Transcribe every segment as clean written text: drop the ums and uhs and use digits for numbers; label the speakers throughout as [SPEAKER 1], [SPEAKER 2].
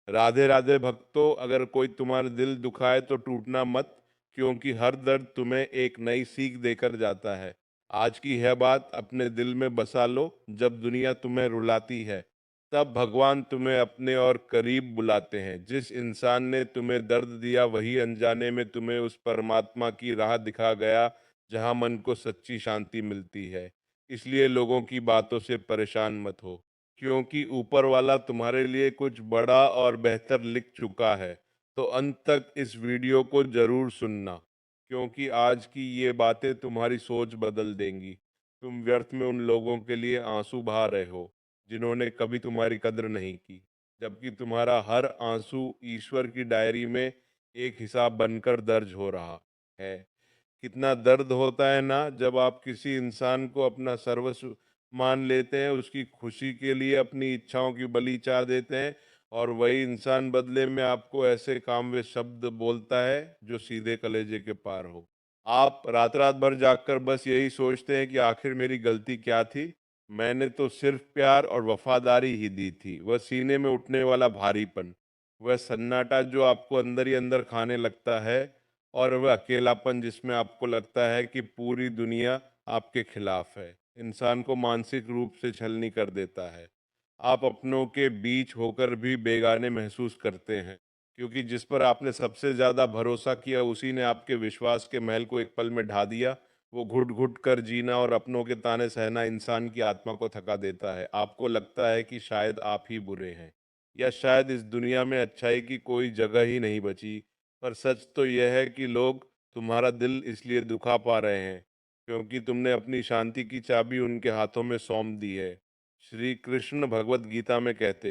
[SPEAKER 1] राधे राधे भक्तों, अगर कोई तुम्हारा दिल दुखाए तो टूटना मत, क्योंकि हर दर्द तुम्हें एक नई सीख देकर जाता है। आज की यह बात अपने दिल में बसा लो। जब दुनिया तुम्हें रुलाती है, तब भगवान तुम्हें अपने और करीब बुलाते हैं। जिस इंसान ने तुम्हें दर्द दिया, वही अनजाने में तुम्हें उस परमात्मा की राह दिखा गया, जहां मन को सच्ची शांति मिलती है। इसलिए लोगों की बातों से परेशान मत हो, क्योंकि ऊपर वाला तुम्हारे लिए कुछ बड़ा और बेहतर लिख चुका है। तो अंत तक इस वीडियो को जरूर सुनना, क्योंकि आज की ये बातें तुम्हारी सोच बदल देंगी। तुम व्यर्थ में उन लोगों के लिए आंसू बहा रहे हो, जिन्होंने कभी तुम्हारी कद्र नहीं की, जबकि तुम्हारा हर आंसू ईश्वर की डायरी में एक हिसाब बनकर दर्ज हो रहा है। कितना दर्द होता है ना, जब आप किसी इंसान को अपना सर्वस्व मान लेते हैं, उसकी खुशी के लिए अपनी इच्छाओं की बलि चाह देते हैं, और वही इंसान बदले में आपको ऐसे काम व शब्द बोलता है जो सीधे कलेजे के पार हो। आप रात रात भर जागकर बस यही सोचते हैं कि आखिर मेरी गलती क्या थी। मैंने तो सिर्फ प्यार और वफादारी ही दी थी। वह सीने में उठने वाला भारीपन, वह सन्नाटा जो आपको अंदर ही अंदर खाने लगता है, और वह अकेलापन जिसमें आपको लगता है कि पूरी दुनिया आपके खिलाफ है, इंसान को मानसिक रूप से छलनी कर देता है। आप अपनों के बीच होकर भी बेगाने महसूस करते हैं, क्योंकि जिस पर आपने सबसे ज्यादा भरोसा किया, उसी ने आपके विश्वास के महल को एक पल में ढा दिया। वो घुट घुट कर जीना और अपनों के ताने सहना इंसान की आत्मा को थका देता है। आपको लगता है कि शायद आप ही बुरे हैं, या शायद इस दुनिया में अच्छाई की कोई जगह ही नहीं बची। पर सच तो यह है कि लोग तुम्हारा दिल इसलिए दुखा पा रहे हैं, क्योंकि तुमने अपनी शांति की चाबी उनके हाथों में सौंप दी है। श्री कृष्ण भगवत गीता में कहते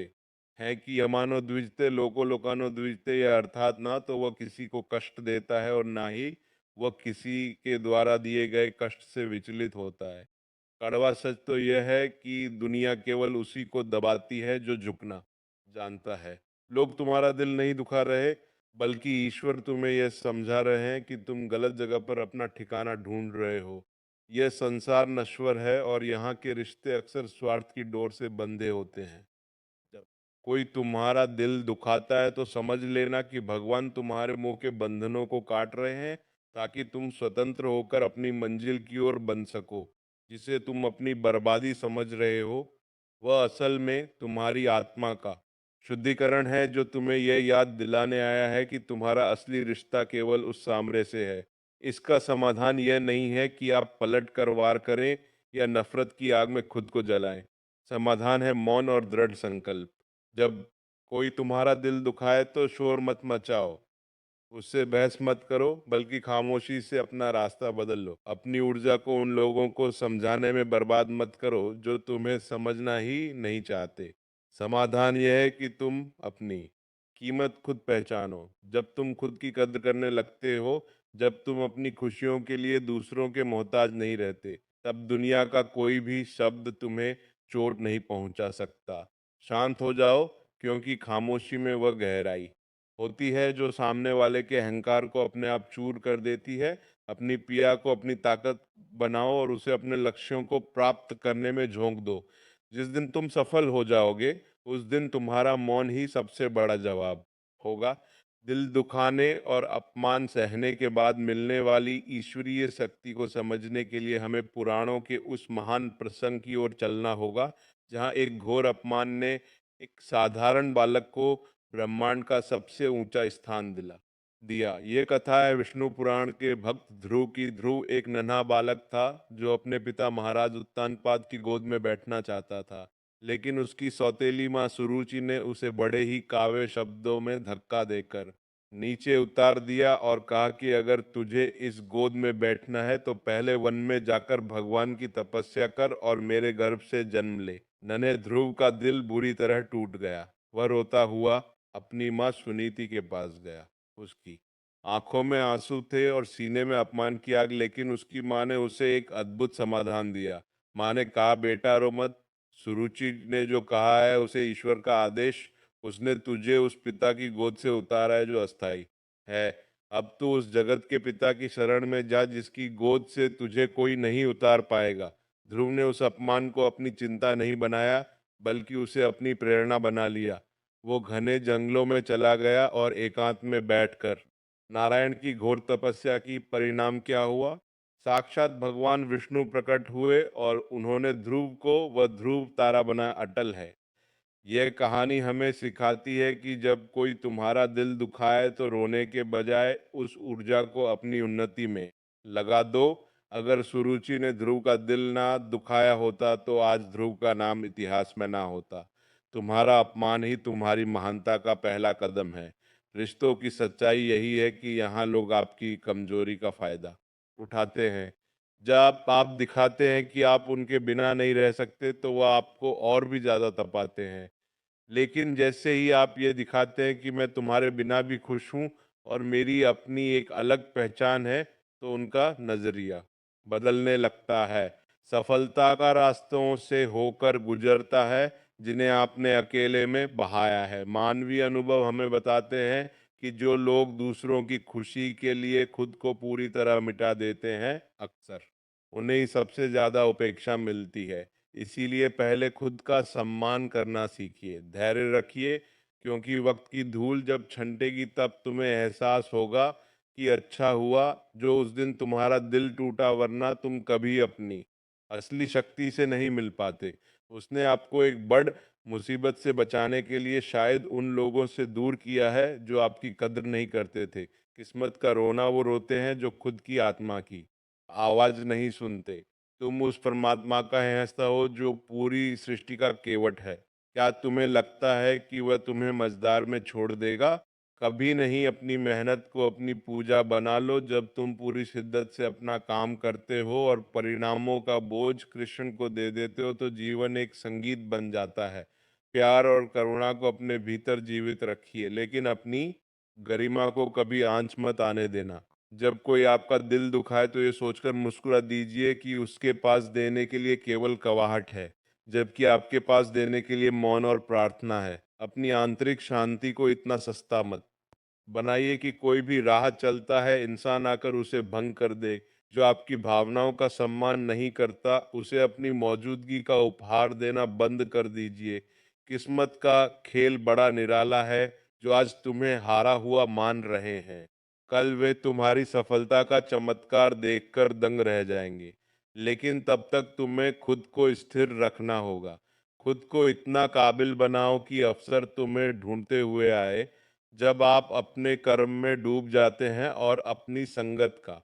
[SPEAKER 1] हैं कि यमानो द्विजते लोको लोकानो द्विजते, या अर्थात ना तो वह किसी को कष्ट देता है और ना ही वह किसी के द्वारा दिए गए कष्ट से विचलित होता है। कड़वा सच तो यह है कि दुनिया केवल उसी को दबाती है जो झुकना जानता है। लोग तुम्हारा दिल नहीं दुखा रहे, बल्कि ईश्वर तुम्हें यह समझा रहे हैं कि तुम गलत जगह पर अपना ठिकाना ढूंढ रहे हो। यह संसार नश्वर है, और यहाँ के रिश्ते अक्सर स्वार्थ की डोर से बंधे होते हैं। जब कोई तुम्हारा दिल दुखाता है, तो समझ लेना कि भगवान तुम्हारे मुंह के बंधनों को काट रहे हैं, ताकि तुम स्वतंत्र होकर अपनी मंजिल की ओर बन सको। जिसे तुम अपनी बर्बादी समझ रहे हो, वह असल में तुम्हारी आत्मा का शुद्धिकरण है, जो तुम्हें यह याद दिलाने आया है कि तुम्हारा असली रिश्ता केवल उस सामने से है। इसका समाधान यह नहीं है कि आप पलट कर वार करें, या नफरत की आग में खुद को जलाएं। समाधान है मौन और दृढ़ संकल्प। जब कोई तुम्हारा दिल दुखाए, तो शोर मत मचाओ, उससे बहस मत करो, बल्कि खामोशी से अपना रास्ता बदल लो। अपनी ऊर्जा को उन लोगों को समझाने में बर्बाद मत करो जो तुम्हें समझना ही नहीं चाहते। समाधान यह है कि तुम अपनी कीमत खुद पहचानो। जब तुम खुद की कद्र करने लगते हो, जब तुम अपनी खुशियों के लिए दूसरों के मोहताज नहीं रहते, तब दुनिया का कोई भी शब्द तुम्हें चोट नहीं पहुंचा सकता। शांत हो जाओ, क्योंकि खामोशी में वह गहराई होती है जो सामने वाले के अहंकार को अपने आप चूर कर देती है। अपनी पीड़ा को अपनी ताकत बनाओ, और उसे अपने लक्ष्यों को प्राप्त करने में झोंक दो। जिस दिन तुम सफल हो जाओगे, उस दिन तुम्हारा मौन ही सबसे बड़ा जवाब होगा। दिल दुखाने और अपमान सहने के बाद मिलने वाली ईश्वरीय शक्ति को समझने के लिए हमें पुराणों के उस महान प्रसंग की ओर चलना होगा, जहाँ एक घोर अपमान ने एक साधारण बालक को ब्रह्मांड का सबसे ऊंचा स्थान दिया। ये कथा है विष्णु पुराण के भक्त ध्रुव की। ध्रुव एक नन्हा बालक था, जो अपने पिता महाराज उत्तानपाद की गोद में बैठना चाहता था, लेकिन उसकी सौतेली माँ सुरुचि ने उसे बड़े ही काव्य शब्दों में धक्का देकर नीचे उतार दिया, और कहा कि अगर तुझे इस गोद में बैठना है, तो पहले वन में जाकर भगवान की तपस्या कर और मेरे गर्भ से जन्म ले। नन्हे ध्रुव का दिल बुरी तरह टूट गया। वह रोता हुआ अपनी माँ सुनीति के पास गया। उसकी आंखों में आंसू थे और सीने में अपमान की आग, लेकिन उसकी माँ ने उसे एक अद्भुत समाधान दिया। माँ ने कहा, बेटा रो मत। सुरुचि ने जो कहा है उसे ईश्वर का आदेश। उसने तुझे उस पिता की गोद से उतारा है जो अस्थाई है। अब तू उस जगत के पिता की शरण में जा, जिसकी गोद से तुझे कोई नहीं उतार पाएगा। ध्रुव ने उस अपमान को अपनी चिंता नहीं बनाया, बल्कि उसे अपनी प्रेरणा बना लिया। वो घने जंगलों में चला गया और एकांत में बैठकर नारायण की घोर तपस्या की परिणाम क्या हुआ? साक्षात भगवान विष्णु प्रकट हुए और उन्होंने ध्रुव को वह ध्रुव तारा बना अटल है। यह कहानी हमें सिखाती है कि जब कोई तुम्हारा दिल दुखाए तो रोने के बजाय उस ऊर्जा को अपनी उन्नति में लगा दो। अगर सुरुचि ने ध्रुव का दिल ना दुखाया होता तो आज ध्रुव का नाम इतिहास में ना होता। तुम्हारा अपमान ही तुम्हारी महानता का पहला कदम है। रिश्तों की सच्चाई यही है कि यहाँ लोग आपकी कमजोरी का फायदा उठाते हैं। जब आप दिखाते हैं कि आप उनके बिना नहीं रह सकते तो वह आपको और भी ज्यादा तपाते हैं। लेकिन जैसे ही आप ये दिखाते हैं कि मैं तुम्हारे बिना भी खुश हूँ और मेरी अपनी एक अलग पहचान है, तो उनका नजरिया बदलने लगता है। सफलता का रास्तों से होकर गुजरता है जिन्हें आपने अकेले में बहाया है। मानवीय अनुभव हमें बताते हैं कि जो लोग दूसरों की खुशी के लिए खुद को पूरी तरह मिटा देते हैं, अक्सर उन्हें ही सबसे ज्यादा उपेक्षा मिलती है। इसीलिए पहले खुद का सम्मान करना सीखिए, धैर्य रखिए, क्योंकि वक्त की धूल जब छंटेगी तब तुम्हें एहसास होगा कि अच्छा हुआ जो उस दिन तुम्हारा दिल टूटा, वरना तुम कभी अपनी असली शक्ति से नहीं मिल पाते। उसने आपको एक बड़ मुसीबत से बचाने के लिए शायद उन लोगों से दूर किया है जो आपकी कद्र नहीं करते थे। किस्मत का रोना वो रोते हैं जो खुद की आत्मा की आवाज नहीं सुनते। तुम उस परमात्मा का हिस्सा हो जो पूरी सृष्टि का केवट है। क्या तुम्हें लगता है कि वह तुम्हें मझधार में छोड़ देगा? कभी नहीं। अपनी मेहनत को अपनी पूजा बना लो। जब तुम पूरी शिद्दत से अपना काम करते हो और परिणामों का बोझ कृष्ण को दे देते हो तो जीवन एक संगीत बन जाता है। प्यार और करुणा को अपने भीतर जीवित रखिए, लेकिन अपनी गरिमा को कभी आंच मत आने देना। जब कोई आपका दिल दुखाए तो ये सोचकर मुस्कुरा दीजिए कि उसके पास देने के लिए केवल कवाहट है, जबकि आपके पास देने के लिए मौन और प्रार्थना है। अपनी आंतरिक शांति को इतना सस्ता मत बनाइए कि कोई भी राह चलता है इंसान आकर उसे भंग कर दे। जो आपकी भावनाओं का सम्मान नहीं करता उसे अपनी मौजूदगी का उपहार देना बंद कर दीजिए। किस्मत का खेल बड़ा निराला है। जो आज तुम्हें हारा हुआ मान रहे हैं, कल वे तुम्हारी सफलता का चमत्कार देखकर दंग रह जाएंगे। लेकिन तब तक तुम्हें खुद को स्थिर रखना होगा। खुद को इतना काबिल बनाओ कि अवसर तुम्हें ढूंढते हुए आए। जब आप अपने कर्म में डूब जाते हैं और अपनी संगत का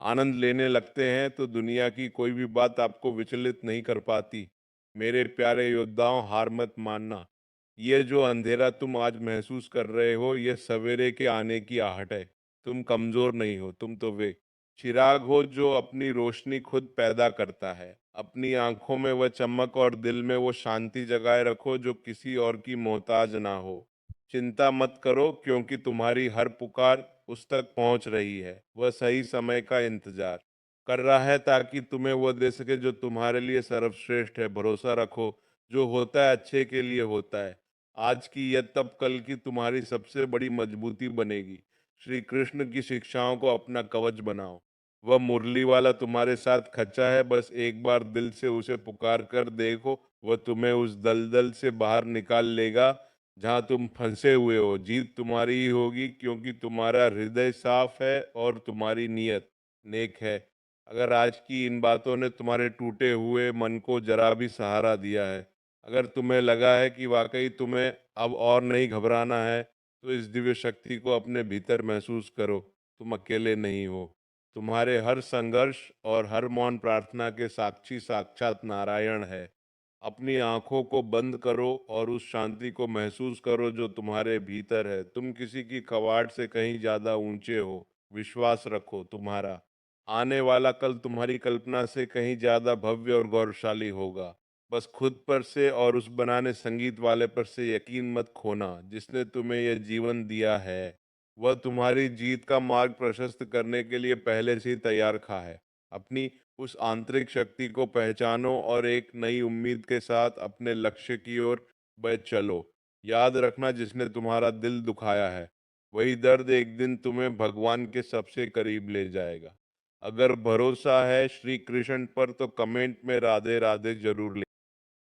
[SPEAKER 1] आनंद लेने लगते हैं तो दुनिया की कोई भी बात आपको विचलित नहीं कर पाती। मेरे प्यारे योद्धाओं, हार मत मानना। ये जो अंधेरा तुम आज महसूस कर रहे हो, ये सवेरे के आने की आहट है। तुम कमजोर नहीं हो, तुम तो वे चिराग हो जो अपनी रोशनी खुद पैदा करता है। अपनी आंखों में वह चमक और दिल में वो शांति जगाए रखो जो किसी और की मोहताज ना हो। चिंता मत करो, क्योंकि तुम्हारी हर पुकार उस तक पहुंच रही है। वह सही समय का इंतजार कर रहा है ताकि तुम्हें वो दे सके जो तुम्हारे लिए सर्वश्रेष्ठ है। भरोसा रखो, जो होता है अच्छे के लिए होता है। आज की यह तब कल की तुम्हारी सबसे बड़ी मजबूती बनेगी। श्री कृष्ण की शिक्षाओं को अपना कवच बनाओ। वह मुरली वाला तुम्हारे साथ खच्चा है, बस एक बार दिल से उसे पुकार कर देखो। वह तुम्हें उस दलदल से बाहर निकाल लेगा जहां तुम फंसे हुए हो। जीत तुम्हारी ही होगी, क्योंकि तुम्हारा हृदय साफ है और तुम्हारी नीयत नेक है। अगर आज की इन बातों ने तुम्हारे टूटे हुए मन को जरा भी सहारा दिया है, अगर तुम्हें लगा है कि वाकई तुम्हें अब और नहीं घबराना है, तो इस दिव्य शक्ति को अपने भीतर महसूस करो। तुम अकेले नहीं हो। तुम्हारे हर संघर्ष और हर मौन प्रार्थना के साक्षी साक्षात नारायण है। अपनी आंखों को बंद करो और उस शांति को महसूस करो जो तुम्हारे भीतर है। तुम किसी की कवाड़ से कहीं ज्यादा ऊंचे हो। विश्वास रखो, तुम्हारा आने वाला कल तुम्हारी कल्पना से कहीं ज्यादा भव्य और गौरवशाली होगा। बस खुद पर से और उस बनाने संगीत वाले पर से यकीन मत खोना जिसने तुम्हें यह जीवन दिया है। वह तुम्हारी जीत का मार्ग प्रशस्त करने के लिए पहले से ही तैयार खा है। अपनी उस आंतरिक शक्ति को पहचानो और एक नई उम्मीद के साथ अपने लक्ष्य की ओर बढ़ चलो। याद रखना, जिसने तुम्हारा दिल दुखाया है वही दर्द एक दिन तुम्हें भगवान के सबसे करीब ले जाएगा। अगर भरोसा है श्री कृष्ण पर तो कमेंट में राधे राधे जरूर